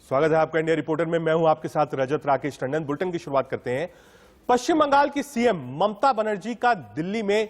स्वागत है आपका इंडिया रिपोर्टर में। मैं हूं आपके साथ रजत राकेश टंडन। बुलेटिन की शुरुआत करते हैं। पश्चिम बंगाल की सीएम ममता बनर्जी का दिल्ली में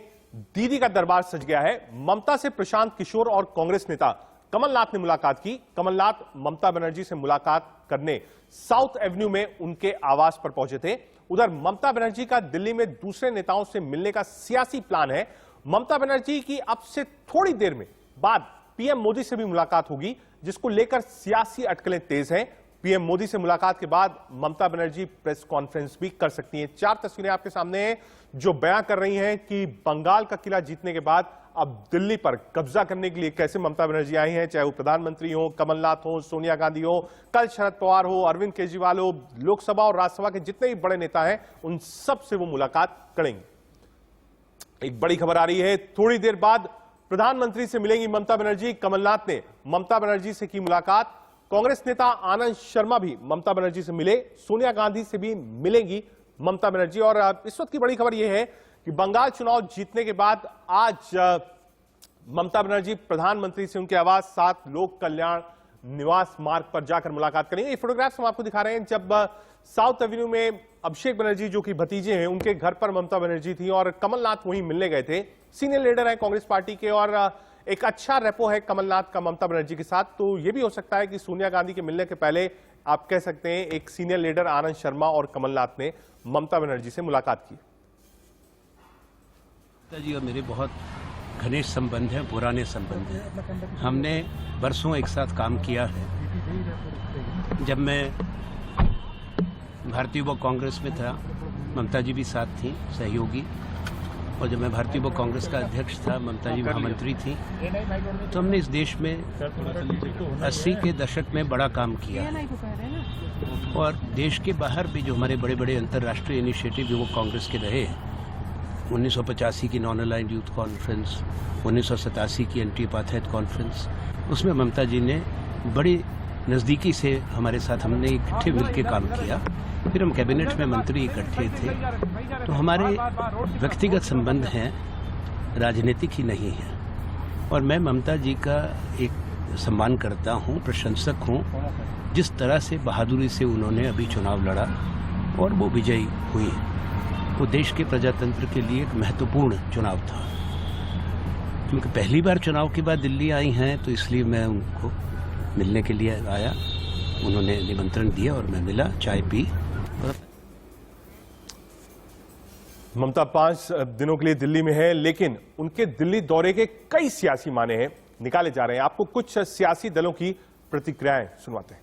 दीदी का दरबार सज गया है। ममता से प्रशांत किशोर और कांग्रेस नेता कमलनाथ ने मुलाकात की। कमलनाथ ममता बनर्जी से मुलाकात करने साउथ एवेन्यू में उनके आवास पर पहुंचे थे। उधर ममता बनर्जी का दिल्ली में दूसरे नेताओं से मिलने का सियासी प्लान है। ममता बनर्जी की अब से थोड़ी देर में बाद पीएम मोदी से भी मुलाकात होगी, जिसको लेकर सियासी अटकलें तेज हैं। पीएम मोदी से मुलाकात के बाद ममता बनर्जी प्रेस कॉन्फ्रेंस भी कर सकती हैं। 4 तस्वीरें आपके सामने हैं जो बयां कर रही हैं कि बंगाल का किला जीतने के बाद अब दिल्ली पर कब्जा करने के लिए कैसे ममता बनर्जी आई हैं। चाहे वो प्रधानमंत्री हो, कमलनाथ हो, सोनिया गांधी हो, कल शरद पवार हो, अरविंद केजरीवाल हो, लोकसभा और राज्यसभा के जितने भी बड़े नेता हैं उन सब से वो मुलाकात करेंगे। एक बड़ी खबर आ रही है, थोड़ी देर बाद प्रधानमंत्री से मिलेंगी ममता बनर्जी। कमलनाथ ने ममता बनर्जी से की मुलाकात। कांग्रेस नेता आनंद शर्मा भी ममता बनर्जी से मिले। सोनिया गांधी से भी मिलेंगी ममता बनर्जी। और इस वक्त की बड़ी खबर यह है कि बंगाल चुनाव जीतने के बाद आज ममता बनर्जी प्रधानमंत्री से उनके आवास 7 लोक कल्याण निवास मार्ग पर जाकर मुलाकात करेंगे। ये फोटोग्राफ्स हम आपको दिखा रहे हैं जब साउथ एवेन्यू में अभिषेक बनर्जी जो कि भतीजे हैं उनके घर पर ममता बनर्जी थी और कमलनाथ वहीं मिलने गए थे। सीनियर लीडर हैं कांग्रेस पार्टी के और एक अच्छा रेपो है कमलनाथ का ममता बनर्जी के साथ। तो यह भी हो सकता है कि सोनिया गांधी के मिलने के पहले आप कह सकते हैं एक सीनियर लीडर आनंद शर्मा और कमलनाथ ने ममता बनर्जी से मुलाकात की। जी और मेरे बहुत घनिष्ठ संबंध हैं, पुराने संबंध हैं। हमने बरसों एक साथ काम किया है। जब मैं भारतीय युवा कांग्रेस में था, ममता जी भी साथ थी, सहयोगी। और जब मैं भारतीय युवा कांग्रेस का अध्यक्ष था, ममता जी महामंत्री थी। तो हमने इस देश में 80 के दशक में बड़ा काम किया और देश के बाहर भी जो हमारे बड़े बड़े अंतर्राष्ट्रीय इनिशिएटिव जो वो कांग्रेस के रहे, 1985 की नॉन अलाइंड यूथ कॉन्फ्रेंस, 1987 की एंटी अपार्थाइड कॉन्फ्रेंस, उसमें ममता जी ने बड़ी नज़दीकी से हमारे साथ हमने इकट्ठे मिलकर काम किया। फिर हम कैबिनेट में मंत्री इकट्ठे थे। तो हमारे व्यक्तिगत संबंध हैं, राजनीतिक ही नहीं है। और मैं ममता जी का एक सम्मान करता हूं, प्रशंसक हूं। जिस तरह से बहादुरी से उन्होंने अभी चुनाव लड़ा और वो विजयी हुई, वो देश के प्रजातंत्र के लिए एक महत्वपूर्ण चुनाव था। क्योंकि पहली बार चुनाव के बाद दिल्ली आई हैं, तो इसलिए मैं उनको मिलने के लिए आया। उन्होंने निमंत्रण दिया और मैं मिला, चाय पी। ममता 5 दिनों के लिए दिल्ली में है, लेकिन उनके दिल्ली दौरे के कई सियासी माने हैं निकाले जा रहे हैं। आपको कुछ सियासी दलों की प्रतिक्रियाएं सुनवाते हैं।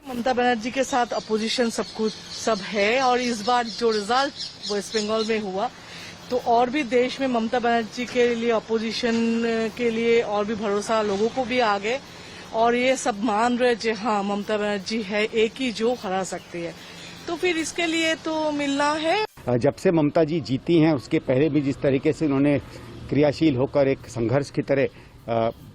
ममता बनर्जी के साथ अपोजिशन सब है और इस बार जो रिजल्ट वेस्ट बंगाल में हुआ तो और भी देश में ममता बनर्जी के लिए अपोजिशन के लिए और भी भरोसा लोगों को भी आ गए और ये सब मान रहे जी हाँ ममता बनर्जी है एक ही जो हरा सकती है। तो फिर इसके लिए तो मिलना है। जब से ममता जी जीती हैं उसके पहले भी जिस तरीके से उन्होंने क्रियाशील होकर एक संघर्ष की तरह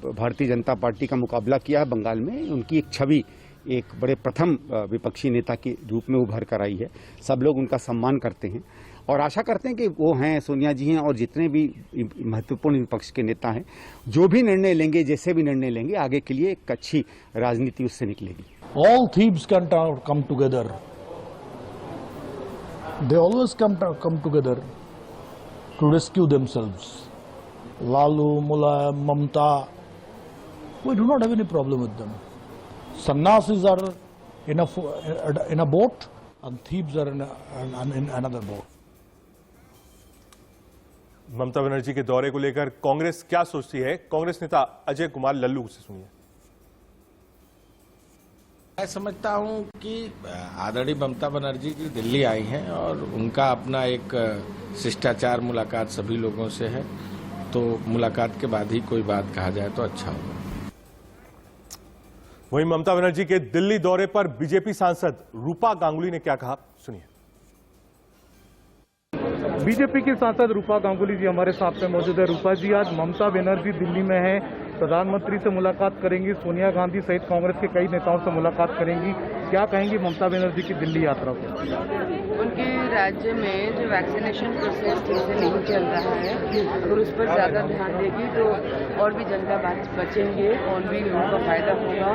भारतीय जनता पार्टी का मुकाबला किया है बंगाल में, उनकी एक छवि एक बड़े प्रथम विपक्षी नेता के रूप में उभर कर आई है। सब लोग उनका सम्मान करते हैं और आशा करते हैं कि वो हैं, सोनिया जी हैं और जितने भी महत्वपूर्ण विपक्ष के नेता हैं, जो भी निर्णय लेंगे, जैसे भी निर्णय लेंगे, आगे के लिए एक अच्छी राजनीति उससे निकलेगी। All thieves can come together. They always come together to rescue themselves. Lalu, Mulayam, Mamta, we do not have any problem with them. Sannyasis are in a boat and thieves are in another boat. Mamata Banerjee के दौरे को लेकर कांग्रेस क्या सोचती है, कांग्रेस नेता अजय कुमार लल्लू से सुनिए। मैं समझता हूं कि आदरणीय ममता बनर्जी जी दिल्ली आई हैं और उनका अपना एक शिष्टाचार मुलाकात सभी लोगों से है, तो मुलाकात के बाद ही कोई बात कहा जाए तो अच्छा होगा। वहीं ममता बनर्जी के दिल्ली दौरे पर बीजेपी सांसद रूपा गांगुली ने क्या कहा, सुनिए। बीजेपी की सांसद रूपा गांगुली जी हमारे साथ में मौजूद है। रूपा जी, आज ममता बनर्जी दिल्ली में है, प्रधानमंत्री से मुलाकात करेंगी, सोनिया गांधी सहित कांग्रेस के कई नेताओं से मुलाकात करेंगी। क्या कहेंगी ममता बनर्जी की दिल्ली यात्रा को? उनके राज्य में जो वैक्सीनेशन प्रोसेस ठीक से नहीं चल रहा है, अगर उस पर ज़्यादा ध्यान देगी तो और भी जनता बचेंगे और भी लोगों का फायदा होगा।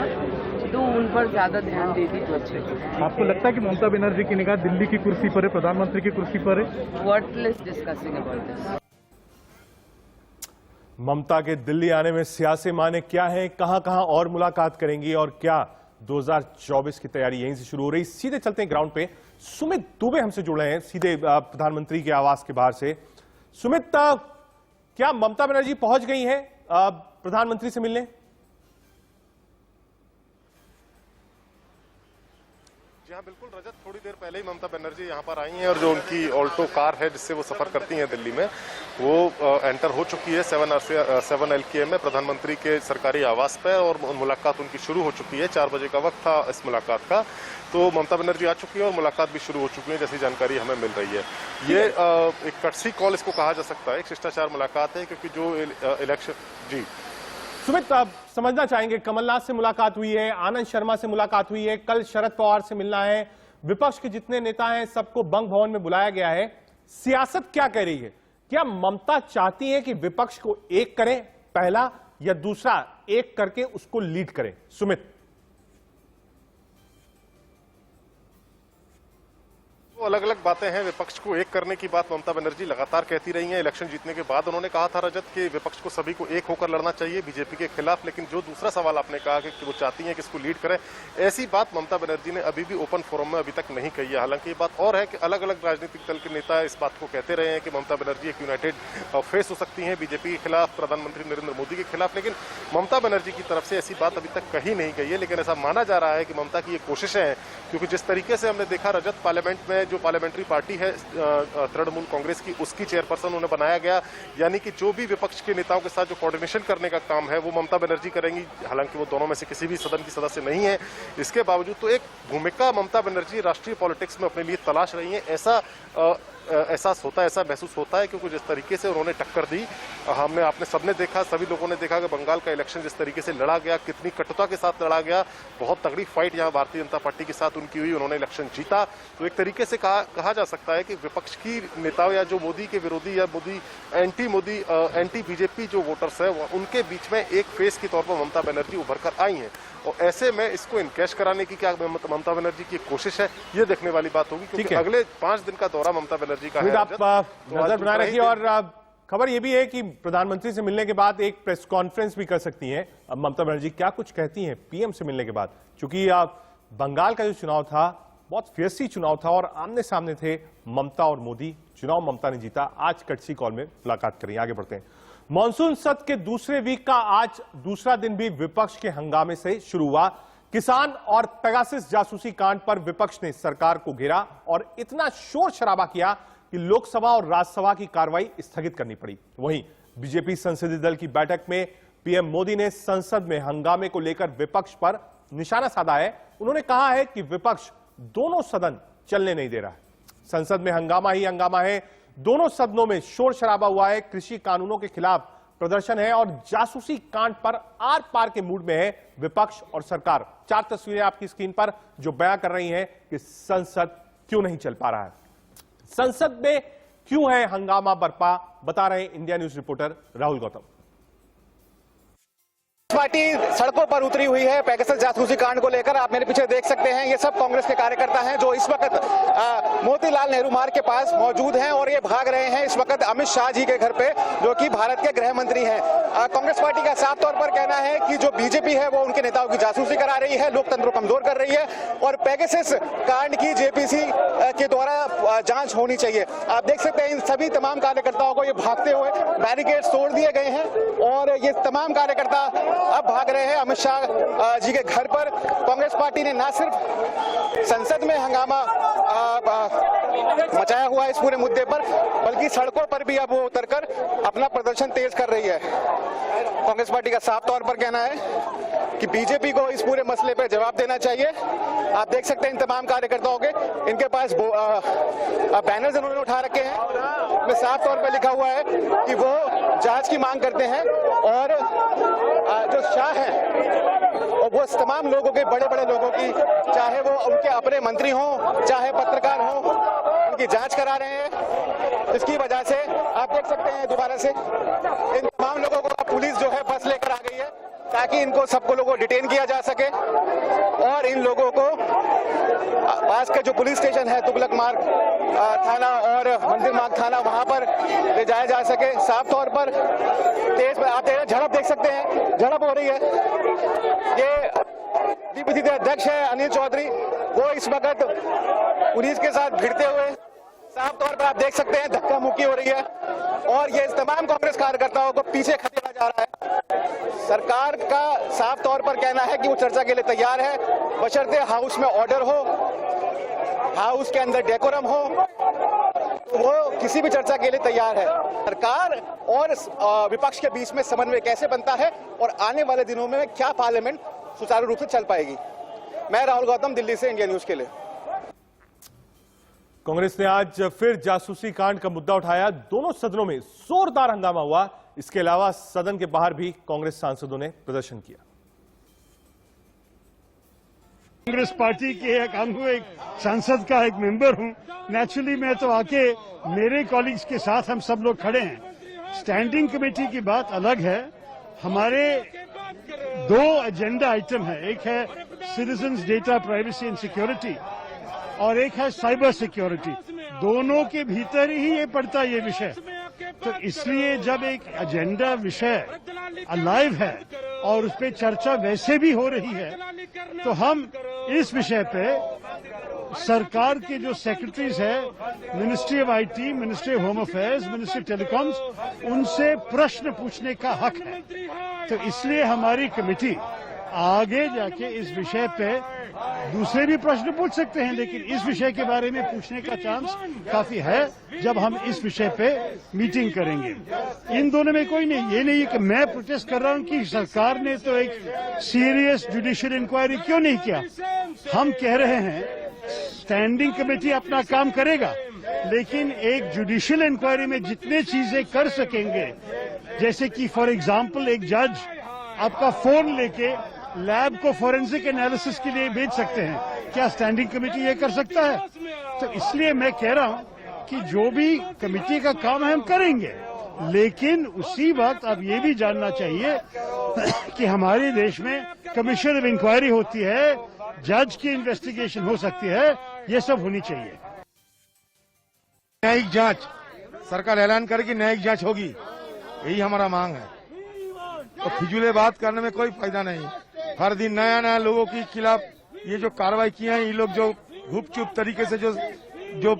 तो उन पर ज़्यादा ध्यान देगी तो अच्छा है। आपको लगता है कि ममता बनर्जी की निगाह दिल्ली की कुर्सी पर है, प्रधानमंत्री की कुर्सी पर है? Wordless discussing about this. Mamata के दिल्ली आने में सियासी माने क्या है, कहां और मुलाकात करेंगी और क्या 2024 की तैयारी यहीं से शुरू हो रही? सीधे चलते हैं ग्राउंड पे। सुमित दुबे हमसे जुड़ रहे हैं सीधे प्रधानमंत्री के आवास के बाहर से। सुमित, क्या ममता बनर्जी पहुंच गई हैं प्रधानमंत्री से मिलने? जी हाँ, बिल्कुल रजत, थोड़ी देर पहले ही ममता बनर्जी यहाँ पर आई हैं और जो उनकी ऑल्टो कार है जिससे वो सफर करती हैं दिल्ली में, वो एंटर हो चुकी है 7 LKM में प्रधानमंत्री के सरकारी आवास पर और मुलाकात उनकी शुरू हो चुकी है। 4 बजे का वक्त था इस मुलाकात का, तो ममता बनर्जी आ चुकी है और मुलाकात भी शुरू हो चुकी है जैसी जानकारी हमें मिल रही है। ये एक कटसी कॉल इसको कहा जा सकता है, एक शिष्टाचार मुलाकात है, क्योंकि जो इलेक्शन। जी सुमित, आप समझना चाहेंगे, कमलनाथ से मुलाकात हुई है, आनंद शर्मा से मुलाकात हुई है, कल शरद पवार से मिलना है, विपक्ष के जितने नेता हैं सबको बंग भवन में बुलाया गया है। सियासत क्या कह रही है? क्या ममता चाहती है कि विपक्ष को एक करें पहला, या दूसरा एक करके उसको लीड करें? सुमित, अलग अलग बातें हैं। विपक्ष को एक करने की बात ममता बनर्जी लगातार कहती रही हैं। इलेक्शन जीतने के बाद उन्होंने कहा था रजत कि विपक्ष को सभी को एक होकर लड़ना चाहिए बीजेपी के खिलाफ, लेकिन जो दूसरा सवाल आपने कहा कि वो चाहती हैं कि इसको लीड करें, ऐसी बात ममता बनर्जी ने अभी भी ओपन फोरम में अभी तक नहीं कही है। हालांकि ये बात और है कि अलग अलग राजनीतिक दल के नेता इस बात को कहते रहे हैं कि ममता बनर्जी एक यूनाइटेड फेस हो सकती है बीजेपी के खिलाफ, प्रधानमंत्री नरेंद्र मोदी के खिलाफ, लेकिन ममता बनर्जी की तरफ से ऐसी बात अभी तक कही नहीं गई है। लेकिन ऐसा माना जा रहा है कि ममता की ये कोशिशें हैं, क्योंकि जिस तरीके से हमने देखा रजत, पार्लियामेंट में जो पार्लियामेंट्री पार्टी है तृणमूल कांग्रेस की, उसकी चेयरपर्सन उन्हें बनाया गया, यानी कि जो भी विपक्ष के नेताओं के साथ जो कोऑर्डिनेशन करने का काम है वो ममता बनर्जी करेंगी। हालांकि वो दोनों में से किसी भी सदन की सदस्य नहीं है, इसके बावजूद तो एक भूमिका ममता बनर्जी राष्ट्रीय पॉलिटिक्स में अपने लिए तलाश रही है। ऐसा एहसास होता है, ऐसा महसूस होता है, क्योंकि जिस तरीके से उन्होंने टक्कर दी, आपने सबने देखा, सभी लोगों ने देखा कि बंगाल का इलेक्शन जिस तरीके से लड़ा गया, कितनी कटुता के साथ लड़ा गया, बहुत तगड़ी फाइट यहाँ भारतीय जनता पार्टी के साथ उनकी हुई, उन्होंने इलेक्शन जीता। तो एक तरीके से कहा जा सकता है कि विपक्ष की नेताओं या जो मोदी के विरोधी या एंटी बीजेपी जो वोटर्स है, उनके बीच में एक फेस के तौर पर ममता बनर्जी उभर कर आई हैं। और ऐसे में इसको इनकैश कराने की क्या ममता बनर्जी की कोशिश है, ये देखने वाली बात होगी, क्योंकि अगले 5 दिन का दौरा ममता बनर्जी का है। आप नजर बनाए रखिए। और खबर यह भी है कि प्रधानमंत्री से मिलने के बाद एक प्रेस कॉन्फ्रेंस भी कर सकती हैं। अब ममता बनर्जी क्या कुछ कहती हैं पीएम से मिलने के बाद, क्योंकि बंगाल का जो चुनाव था बहुत फियर्सी चुनाव था और आमने सामने थे ममता और मोदी। चुनाव ममता ने जीता। आज कटसी कॉल में मुलाकात करेंगे। आगे बढ़ते हैं। मॉनसून सत्र के दूसरे वीक का आज दूसरा दिन भी विपक्ष के हंगामे से शुरू हुआ। किसान और पेगासस जासूसी कांड पर विपक्ष ने सरकार को घेरा और इतना शोर शराबा किया कि लोकसभा और राज्यसभा की कार्रवाई स्थगित करनी पड़ी। वहीं बीजेपी संसदीय दल की बैठक में पीएम मोदी ने संसद में हंगामे को लेकर विपक्ष पर निशाना साधा है। उन्होंने कहा है कि विपक्ष दोनों सदन चलने नहीं दे रहा है। संसद में हंगामा ही हंगामा है। दोनों सदनों में शोर शराबा हुआ है। कृषि कानूनों के खिलाफ प्रदर्शन है और जासूसी कांड पर आर पार के मूड में है विपक्ष और सरकार। 4 तस्वीरें आपकी स्क्रीन पर जो बयां कर रही हैं कि संसद क्यों नहीं चल पा रहा है, संसद में क्यों है हंगामा बरपा, बता रहे हैं India news reporter Rahul Gautam. Party सड़कों पर उतरी हुई है पेगासस जासूसी कांड को लेकर। आप मेरे पीछे देख सकते हैं, ये सब कांग्रेस के कार्यकर्ता हैं जो इस वक्त मोतीलाल नेहरू मार्ग के पास मौजूद हैं और ये भाग रहे हैं इस वक्त अमित शाह जी के घर पे, जो कि भारत के गृह मंत्री हैं। कांग्रेस पार्टी का साफ तौर पर कहना है कि जो बीजेपी है वो उनके नेताओं की जासूसी करा रही है, लोकतंत्र को कमजोर कर रही है और पेगासस कांड की जेपीसी के द्वारा जांच होनी चाहिए। आप देख सकते हैं इन सभी तमाम कार्यकर्ताओं को ये भागते हुए बैरिकेड तोड़ दिए गए हैं और ये तमाम कार्यकर्ता अब भाग रहे हैं अमित शाह जी के घर पर। कांग्रेस पार्टी ने न सिर्फ संसद में हंगामा मचाया हुआ है इस पूरे मुद्दे पर, बल्कि सड़कों पर भी अब वो उतरकर अपना प्रदर्शन तेज कर रही है। कांग्रेस पार्टी का साफ तौर पर कहना है कि बीजेपी को इस पूरे मसले पर जवाब देना चाहिए। आप देख सकते हैं इन तमाम कार्यकर्ताओं के, इनके पास बैनर्स उन्होंने उठा रखे हैं, उसमें साफ तौर पर लिखा हुआ है कि वो जांच की मांग करते हैं और जो शाह है और वो तमाम लोगों के, बड़े बड़े लोगों की, चाहे वो उनके अपने मंत्री हों चाहे पत्रकार हों, उनकी जांच करा रहे हैं। इसकी वजह से आप देख सकते हैं दोबारा से इन तमाम लोगों को पुलिस जो है बस लेकर आ गई है। ताकि इनको सबको लोगों को डिटेन किया जा सके और इन लोगों को पास का जो पुलिस स्टेशन है तुगलक मार्ग थाना और मंदिर मार्ग थाना वहां पर ले जाया जा सके। साफ तौर पर तेज आप झड़प देख सकते हैं, झड़प हो रही है। ये डीपीसी अध्यक्ष है अनिल चौधरी, वो इस वक्त पुलिस के साथ भिड़ते हुए साफ तौर पर आप देख सकते हैं धक्का मुक्की हो रही है और ये तमाम कांग्रेस कार्यकर्ताओं को पीछे खदेड़ा जा रहा है। सरकार का साफ तौर पर कहना है कि वो चर्चा के लिए तैयार है, बशर्ते हाउस में ऑर्डर हो, हाउस के अंदर डेकोरम हो, तो वो किसी भी चर्चा के लिए तैयार है। सरकार और विपक्ष के बीच में समन्वय कैसे बनता है और आने वाले दिनों में क्या पार्लियामेंट सुचारू रूप से चल पाएगी। मैं राहुल गौतम, दिल्ली से इंडिया न्यूज के लिए। कांग्रेस ने आज फिर जासूसी कांड का मुद्दा उठाया। दोनों सदनों में जोरदार हंगामा हुआ। इसके अलावा सदन के बाहर भी कांग्रेस सांसदों ने प्रदर्शन किया। कांग्रेस पार्टी के एक सांसद का एक मेंबर हूं। नेचुरली मैं तो आके मेरे कॉलीग्स के साथ हम सब लोग खड़े हैं। स्टैंडिंग कमेटी की बात अलग है। हमारे दो एजेंडा आइटम है, एक है citizens data privacy and security और एक है साइबर सिक्योरिटी। दोनों के भीतर ही ये पड़ता है ये विषय। तो इसलिए जब एक एजेंडा विषय अलाइव है और उस पर चर्चा वैसे भी हो रही है, तो हम इस विषय पे सरकार के जो सेक्रेटरीज है, ministry of IT, ministry of home affairs, ministry of telecoms, उनसे प्रश्न पूछने का हक है। तो इसलिए हमारी कमेटी आगे जाके इस विषय पे दूसरे भी प्रश्न पूछ सकते हैं, लेकिन इस विषय के बारे में पूछने का चांस काफी है जब हम इस विषय पे मीटिंग करेंगे। इन दोनों में कोई नहीं, ये नहीं है कि मैं प्रोटेस्ट कर रहा हूं कि सरकार ने तो एक सीरियस जुडिशियल इंक्वायरी क्यों नहीं किया। हम कह रहे हैं स्टैंडिंग कमेटी अपना काम करेगा, लेकिन एक जुडिशियल इंक्वायरी में जितने चीजें कर सकेंगे, जैसे कि फॉर एग्जाम्पल एक जज आपका फोन लेके लैब को फोरेंसिक एनालिसिस के लिए भेज सकते हैं, क्या स्टैंडिंग कमेटी ये कर सकता है? तो इसलिए मैं कह रहा हूं कि जो भी कमेटी का काम है हम करेंगे, लेकिन उसी वक्त अब ये भी जानना चाहिए कि हमारे देश में कमीशन ऑफ इंक्वायरी होती है, जज की इन्वेस्टिगेशन हो सकती है, ये सब होनी चाहिए। न्यायिक जांच, सरकार ऐलान करे कि न्यायिक जांच होगी, यही हमारा मांग है। तो फिजूले बात करने में कोई फायदा नहीं। हर दिन नया नया लोगों के खिलाफ ये जो कार्रवाई किए हैं, ये लोग जो गुपचुप तरीके से जो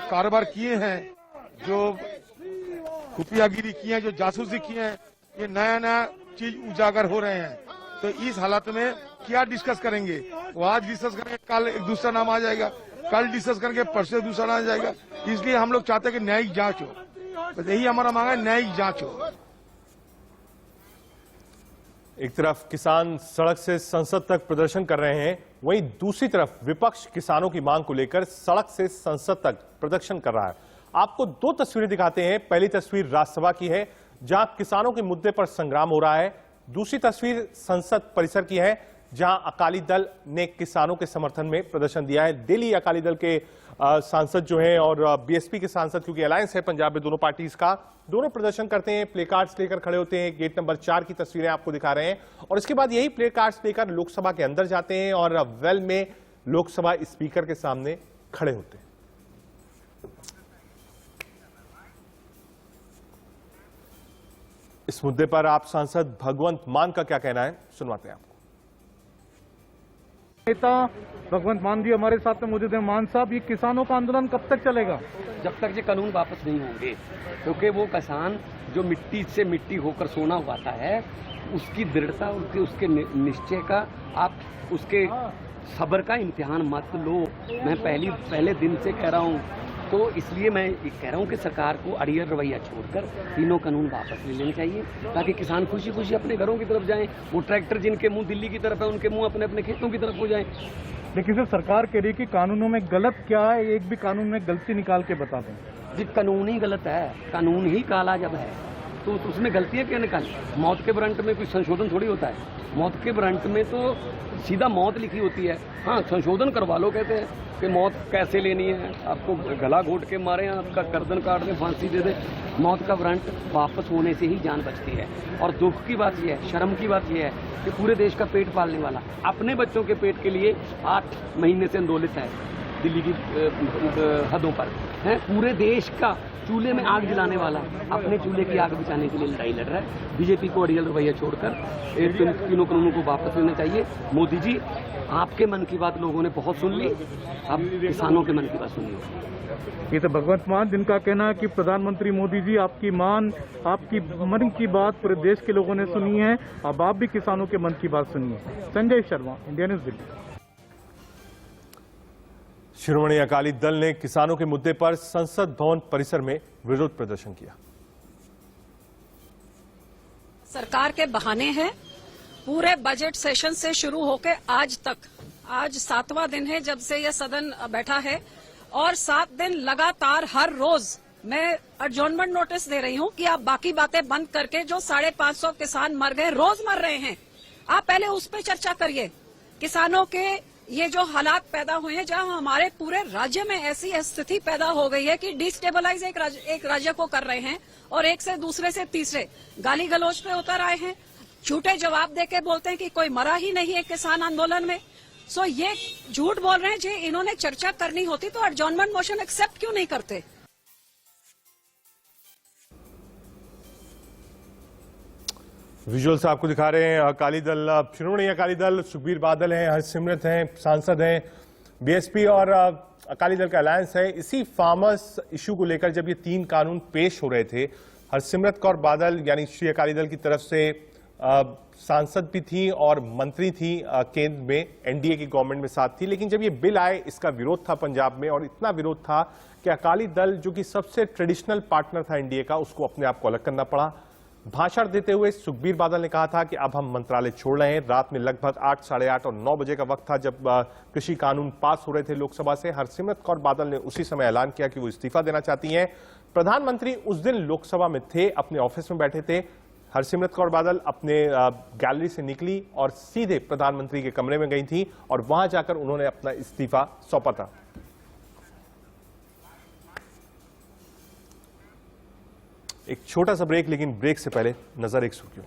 कारोबार किए हैं, जो खुफियागिरी की है, जो जासूसी की है, ये नया नया चीज उजागर हो रहे हैं। तो इस हालत में क्या डिस्कस करेंगे? वो आज डिस्कस करेंगे, कल एक दूसरा नाम आ जाएगा, कल डिस्कस करेंगे, परसों दूसरा नाम आ जाएगा। इसलिए हम लोग चाहते हैं कि न्यायिक जांच हो, बस यही हमारा मांग है, न्यायिक जांच हो। एक तरफ किसान सड़क से संसद तक प्रदर्शन कर रहे हैं, वहीं दूसरी तरफ विपक्ष किसानों की मांग को लेकर सड़क से संसद तक प्रदर्शन कर रहा है। आपको दो तस्वीरें दिखाते हैं। पहली तस्वीर राज्यसभा की है, जहां किसानों के मुद्दे पर संग्राम हो रहा है। दूसरी तस्वीर संसद परिसर की है, जहां अकाली दल ने किसानों के समर्थन में प्रदर्शन दिया है। दिल्ली अकाली दल के सांसद जो हैं और बीएसपी के सांसद, क्योंकि अलायंस है पंजाब में दोनों पार्टीज का, दोनों प्रदर्शन करते हैं, प्ले कार्ड्स लेकर खड़े होते हैं। गेट नंबर 4 की तस्वीरें आपको दिखा रहे हैं और इसके बाद यही प्ले कार्ड्स लेकर लोकसभा के अंदर जाते हैं और वेल में लोकसभा स्पीकर के सामने खड़े होते हैं। इस मुद्दे पर आप सांसद भगवंत मान का क्या कहना है, सुनवाते हैं आपको। नेता भगवंत मान भी हमारे साथ में मौजूद है। मान साहब, ये किसानों का आंदोलन कब तक चलेगा? जब तक ये कानून वापस नहीं होंगे, क्योंकि वो किसान जो मिट्टी से मिट्टी होकर सोना उगाता है, उसकी दृढ़ता, उसके निश्चय का, आप उसके सब्र का इम्तिहान मत लो। मैं पहले दिन से कह रहा हूँ, तो इसलिए मैं कह रहा हूँ कि सरकार को अड़ियल रवैया छोड़कर तीनों कानून वापस ले लेने चाहिए, ताकि किसान खुशी खुशी अपने घरों की तरफ जाएं। वो ट्रैक्टर जिनके मुंह दिल्ली की तरफ है, उनके मुंह अपने अपने खेतों की तरफ हो जाएं। लेकिन सर, सरकार कह रही है कि कानूनों में गलत क्या है, एक भी कानून में गलती निकाल के बता दें। जी, कानून ही गलत है, कानून ही काला जब है तो उसमें गलतियाँ क्या निकाली? मौत के वारंट में कोई संशोधन थोड़ी होता है। मौत के वारंट में तो सीधा मौत लिखी होती है। हाँ, संशोधन करवा लो, कहते हैं कि मौत कैसे लेनी है, आपको गला घोट के मारे, आपका गर्दन काट दें, फांसी दे दें। मौत का वारंट वापस होने से ही जान बचती है। और दुख की बात यह है, शर्म की बात यह है कि पूरे देश का पेट पालने वाला अपने बच्चों के पेट के लिए 8 महीने से आंदोलित है दिल्ली की हदों पर है। पूरे देश का चूल्हे में आग जलाने वाला अपने चूल्हे की आग बुझाने के लिए लड़ाई लड़ रहा है। बीजेपी को अड़ियल रवैया छोड़कर तीनों कानूनों को वापस लेना चाहिए। मोदी जी, आपके मन की बात लोगों ने बहुत सुन ली, अब किसानों के मन की बात सुनिए। ये तो भगवंत मान, जिनका कहना है कि प्रधानमंत्री मोदी जी आपकी मन की बात पूरे देश के लोगों ने सुनी है, अब आप भी किसानों के मन की बात सुनिए। Sanjay Sharma, India news, Delhi. शिरोमणि अकाली दल ने किसानों के मुद्दे पर संसद भवन परिसर में विरोध प्रदर्शन किया। सरकार के बहाने हैं। पूरे बजट सेशन से शुरू होकर आज तक, आज 7वां दिन है जब से यह सदन बैठा है, और 7 दिन लगातार हर रोज मैं एडजॉर्नमेंट नोटिस दे रही हूं कि आप बाकी बातें बंद करके, जो 550 किसान मर गए, रोज मर रहे हैं, आप पहले उस पर चर्चा करिए। किसानों के ये जो हालात पैदा हुए हैं, जहां हमारे पूरे राज्य में ऐसी स्थिति पैदा हो गई है कि डिस्टेबलाइज एक राज्य को कर रहे हैं, और एक से दूसरे से तीसरे गाली गलौज पे उतर आए हैं। झूठे जवाब देके बोलते हैं कि कोई मरा ही नहीं है किसान आंदोलन में। सो ये झूठ बोल रहे हैं। जो इन्होंने चर्चा करनी होती तो एडजॉर्नमेंट मोशन एक्सेप्ट क्यों नहीं करते? विजुअल्स आपको दिखा रहे हैं। अकाली दल, शिरोमणि अकाली दल, सुखबीर बादल हैं, हरसिमरत हैं, सांसद हैं, बीएसपी और अकाली दल का अलायंस है। इसी फार्मर्स इशू को लेकर जब ये 3 कानून पेश हो रहे थे, हरसिमरत कौर बादल यानी श्री अकाली दल की तरफ से सांसद भी थी और मंत्री थी, केंद्र में एनडीए की गवर्नमेंट में साथ थी। लेकिन जब ये बिल आए, इसका विरोध था पंजाब में, और इतना विरोध था कि अकाली दल जो कि सबसे ट्रेडिशनल पार्टनर था एनडीए का, उसको अपने आप को अलग करना पड़ा। भाषण देते हुए सुखबीर बादल ने कहा था कि अब हम मंत्रालय छोड़ रहे हैं। रात में लगभग 8, साढ़े 8 और 9 बजे का वक्त था जब कृषि कानून पास हो रहे थे लोकसभा से। हरसिमरत कौर बादल ने उसी समय ऐलान किया कि वो इस्तीफा देना चाहती हैं। प्रधानमंत्री उस दिन लोकसभा में थे, अपने ऑफिस में बैठे थे। हरसिमरत कौर बादल अपने गैलरी से निकली और सीधे प्रधानमंत्री के कमरे में गई थी, और वहां जाकर उन्होंने अपना इस्तीफा सौंपा था। एक छोटा सा ब्रेक, लेकिन ब्रेक से पहले नजर एक सुर्खियों।